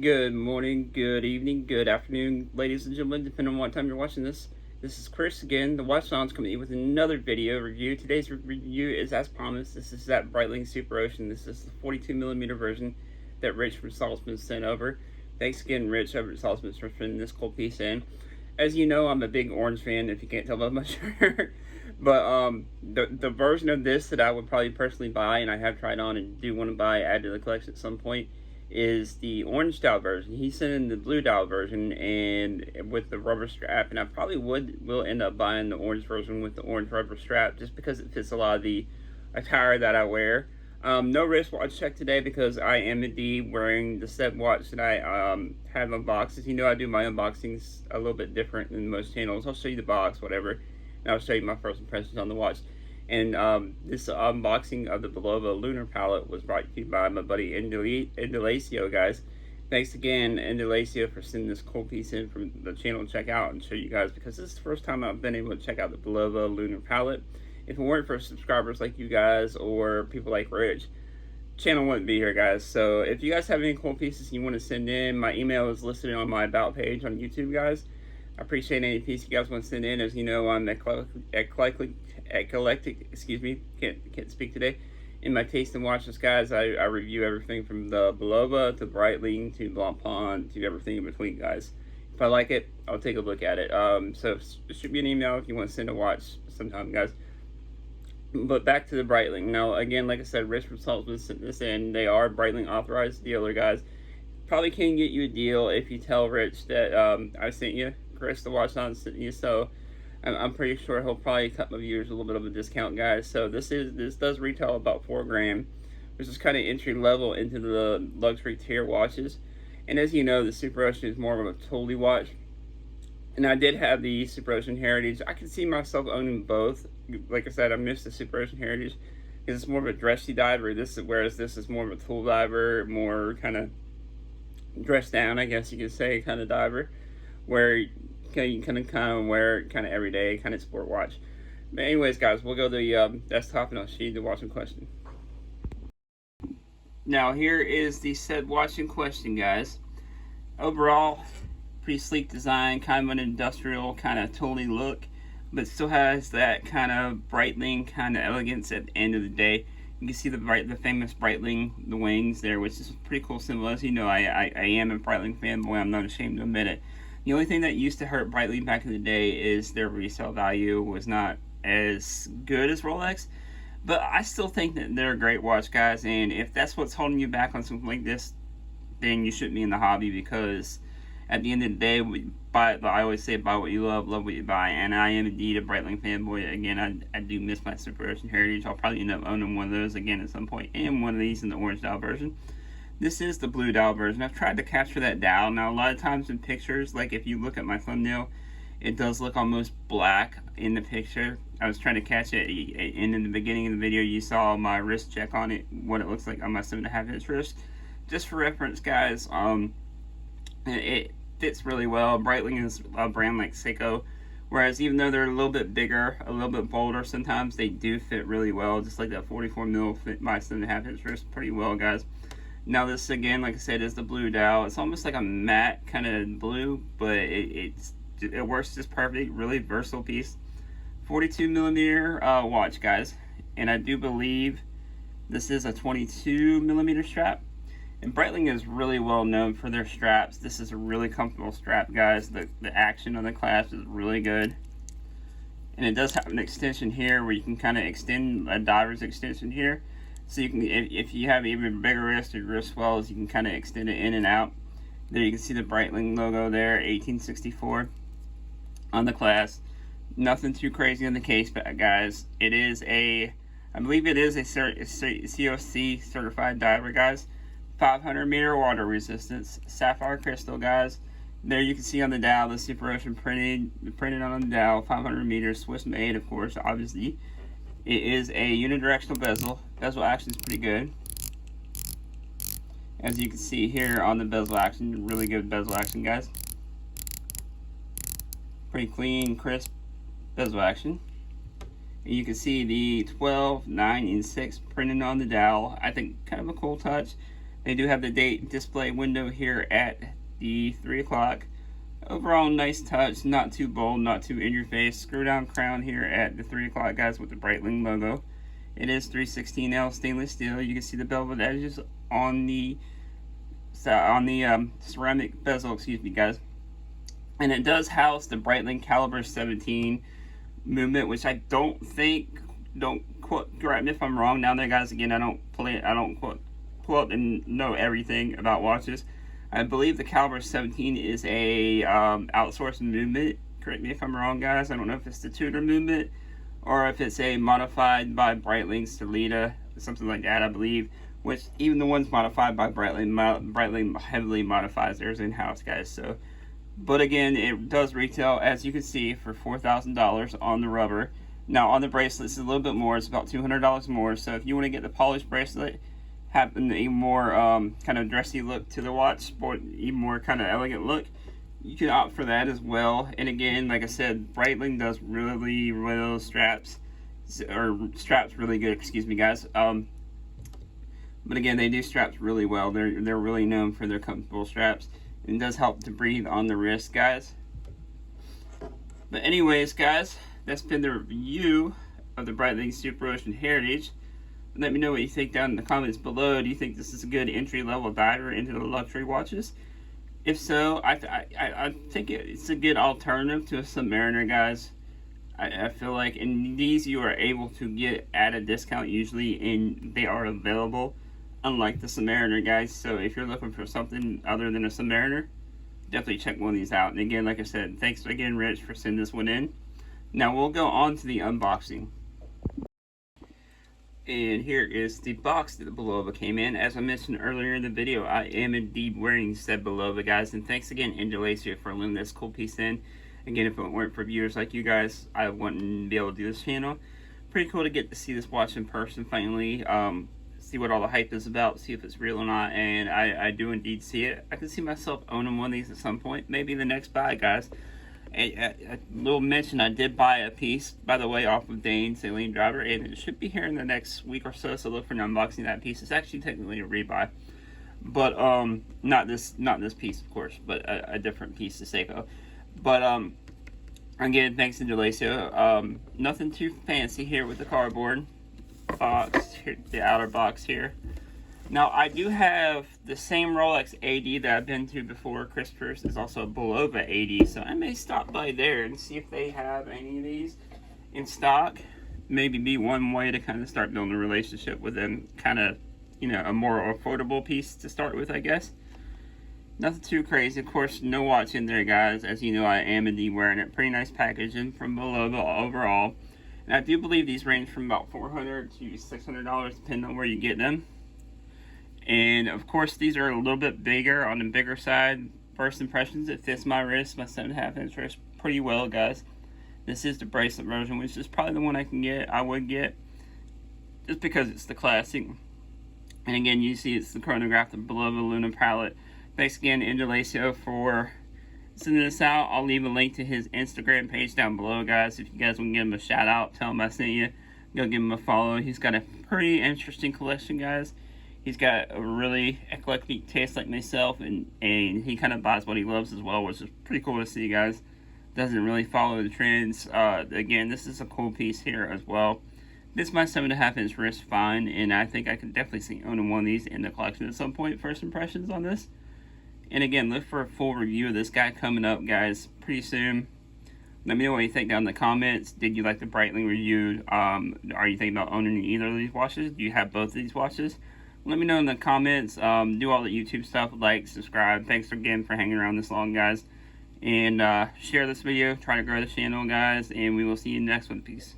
Good morning, good evening, good afternoon, ladies and gentlemen, depending on what time you're watching this. This is Chris again, the Watchdown's coming in with another video review. Today's review is as promised. This is that Breitling Superocean. This is the 42mm version that Rich from Salzman sent over. Thanks again, Rich, over at Salzman, for sending this cool piece in. As you know, I'm a big Orange fan, if you can't tell by my shirt. But the version of this that I would probably personally buy, and I have tried on and do want to buy, add to the collection at some point, is the orange dial version. He sent in the blue dial version and with the rubber strap, and I probably will end up buying the orange version with the orange rubber strap just because it fits a lot of the attire that I wear. No wristwatch check today because I am indeed wearing the set watch that I have unboxed. As you know, I do my unboxings a little bit different than most channels. I'll show you the box, whatever, and I'll show you my first impressions on the watch. And this unboxing of the Bulova Lunar palette was brought to you by my buddy Indalacio, guys. Thanks again, Indalacio, for sending this cool piece in from the channel to check out and show you guys, because this is the first time I've been able to check out the Bulova Lunar palette. If it weren't for subscribers like you guys or people like Rich, channel wouldn't be here, guys. So if you guys have any cool pieces you want to send in, my email is listed on my about page on YouTube, guys. I appreciate any piece you guys want to send in. As you know, I'm eclectic, excuse me, can't speak today. In my taste in watches, guys, I review everything from the Bulova to Breitling to Blancpain to everything in between, guys. If I like it, I'll take a look at it. So shoot me an email if you want to send a watch sometime, guys. But back to the Breitling. Now, again, like I said, Rich from Salzman sent this in. They are Breitling authorized dealer, guys. Probably can get you a deal if you tell Rich that I sent you. Chris, the Watchdown sent you, so I'm pretty sure he'll probably cut my viewers a little bit of a discount, guys. So this does retail about $4 grand, which is kind of entry level into the luxury tier watches. And as you know, the Superocean is more of a totally watch. And I did have the Superocean Heritage. I can see myself owning both. Like I said, I missed the Superocean Heritage because it's more of a dressy diver. Whereas this is more of a tool diver, more kind of dressed down, I guess you could say, kind of diver, where you can kind of wear it kind of every day, kind of sport watch. But anyways, guys, we'll go to the desktop and I'll show you the watch in question. Now here is the said watch in question, guys. Overall, pretty sleek design, kind of an industrial kind of totally look, but still has that kind of Breitling kind of elegance at the end of the day. You can see the famous Breitling, the wings there, which is a pretty cool symbol. As you know, I am a Breitling fanboy. I'm not ashamed to admit it. The only thing that used to hurt Breitling back in the day is their resale value was not as good as Rolex. But I still think that they're a great watch, guys. And if that's what's holding you back on something like this, then you shouldn't be in the hobby, because at the end of the day, I always say, buy what you love what you buy. And I am indeed a Breitling fanboy. Again, I do miss my Superocean Heritage. I'll probably end up owning one of those again at some point, and one of these in the orange dial version. This is the blue dial version. I've tried to capture that dial. Now, a lot of times in pictures, like if you look at my thumbnail, it does look almost black in the picture. I was trying to catch it, and in the beginning of the video, you saw my wrist check on it, what it looks like on my 7.5-inch wrist. Just for reference, guys, it fits really well. Breitling is a brand like Seiko, whereas even though they're a little bit bigger, a little bit bolder, sometimes they do fit really well. Just like that 44mm fit my 7.5-inch wrist pretty well, guys. Now this, again, like I said, is the blue dial. It's almost like a matte kind of blue, but it works just perfect. Really versatile piece. 42mm watch, guys, and I do believe this is a 22mm strap. And Breitling is really well known for their straps. This is a really comfortable strap, guys. The action on the clasp is really good. And it does have an extension here where you can kind of extend a diver's extension here. So you can, if you have even bigger wrist or wrist swells, you can kind of extend it in and out. There you can see the Breitling logo there, 1864 on the clasp. Nothing too crazy on the case, but guys, it is I believe it is a COC certified diver, guys. 500-meter water resistance, sapphire crystal, guys. There you can see on the dial the Superocean printed on the dial. 500 meters, Swiss made, of course, obviously. It is a unidirectional bezel. Bezel action is pretty good. As you can see here on the bezel action, really good bezel action, guys. Pretty clean, crisp bezel action. And you can see the 12, 9, and 6 printed on the dial. I think kind of a cool touch. They do have the date display window here at the 3 o'clock. Overall, nice touch, not too bold, not too in your face. Screw down crown here at the 3 o'clock, guys, with the Breitling logo. It is 316L stainless steel. You can see the velvet edges on the ceramic bezel, excuse me, guys. And it does house the Breitling caliber 17 movement, which I don't correct me if I'm wrong. Now there, guys, again, I don't pull up and know everything about watches. I believe the caliber 17 is a outsourced movement. Correct me if I'm wrong, guys. I don't know if it's the Tudor movement or if it's a modified by Breitling Stellita, something like that, I believe. Which even the ones modified by Breitling heavily modifies theirs in-house, guys. So, but again, it does retail, as you can see, for $4,000 on the rubber. Now on the bracelets, it's a little bit more. It's about $200 more. So if you want to get the polished bracelet, have a more kind of dressy look to the watch, sport, even more kind of elegant look, you can opt for that as well. And again, like I said, Breitling does really straps really good, excuse me, guys. But again, they do straps really well. They're really known for their comfortable straps, and it does help to breathe on the wrist, guys. But anyways, guys, that's been the review of the Breitling Superocean Heritage. Let me know what you think down in the comments below. Do you think this is a good entry-level diver into the luxury watches? If so, I think it's a good alternative to a Submariner, guys. I feel like in these you are able to get at a discount usually, and they are available, unlike the Submariner, guys. So if you're looking for something other than a Submariner, definitely check one of these out. And again, like I said, thanks again, Rich, for sending this one in. Now we'll go on to the unboxing. And here is the box that the Bulova came in. As I mentioned earlier in the video, I am indeed wearing said Bulova, guys. And thanks again, Indulacia, for lending this cool piece in. Again, if it weren't for viewers like you guys, I wouldn't be able to do this channel. Pretty cool to get to see this watch in person finally. See what all the hype is about, see if it's real or not. And I do indeed see it. I can see myself owning one of these at some point. Maybe the next buy, guys. A little mention, I did buy a piece, by the way, off of Dane, Saline Driver, and it should be here in the next week or so, so look for an unboxing of that piece. It's actually technically a rebuy, but not this piece, of course, but a different piece to Seiko. But again, thanks to Delacio. Nothing too fancy here with the cardboard box, here, the outer box here. Now, I do have the same Rolex AD that I've been to before. Christopher's is also a Bulova AD, so I may stop by there and see if they have any of these in stock. Maybe be one way to kind of start building a relationship with them. Kind of, you know, a more affordable piece to start with, I guess. Nothing too crazy. Of course, no watch in there, guys. As you know, I am indeed wearing it. Pretty nice packaging from Bulova overall. And I do believe these range from about $400 to $600, depending on where you get them. And of course, these are a little bit bigger, on the bigger side. First impressions, it fits my wrist, my 7.5 inch wrist, pretty well, guys. This is the bracelet version, which is probably the one I would get, just because it's the classic. And again, you see it's the chronograph, the Bulova Lunar palette. Thanks again, Indulacio, for sending this out. I'll leave a link to his Instagram page down below, guys. If you guys want to give him a shout out, tell him I sent you. Go give him a follow. He's got a pretty interesting collection, guys. He's got a really eclectic taste like myself, and he kind of buys what he loves as well, which is pretty cool to see, guys. Doesn't really follow the trends. Again, this is a cool piece here as well. This is my 7.5 inch wrist fine, and I think I could definitely see owning one of these in the collection at some point. First impressions on this. And again, look for a full review of this guy coming up, guys, pretty soon. Let me know what you think down in the comments. Did you like the Breitling review? Are you thinking about owning either of these watches? Do you have both of these watches? Let me know in the comments. Do all the YouTube stuff, like, subscribe. Thanks again for hanging around this long, guys. And share this video. Try to grow the channel, guys. And we will see you next one. Peace.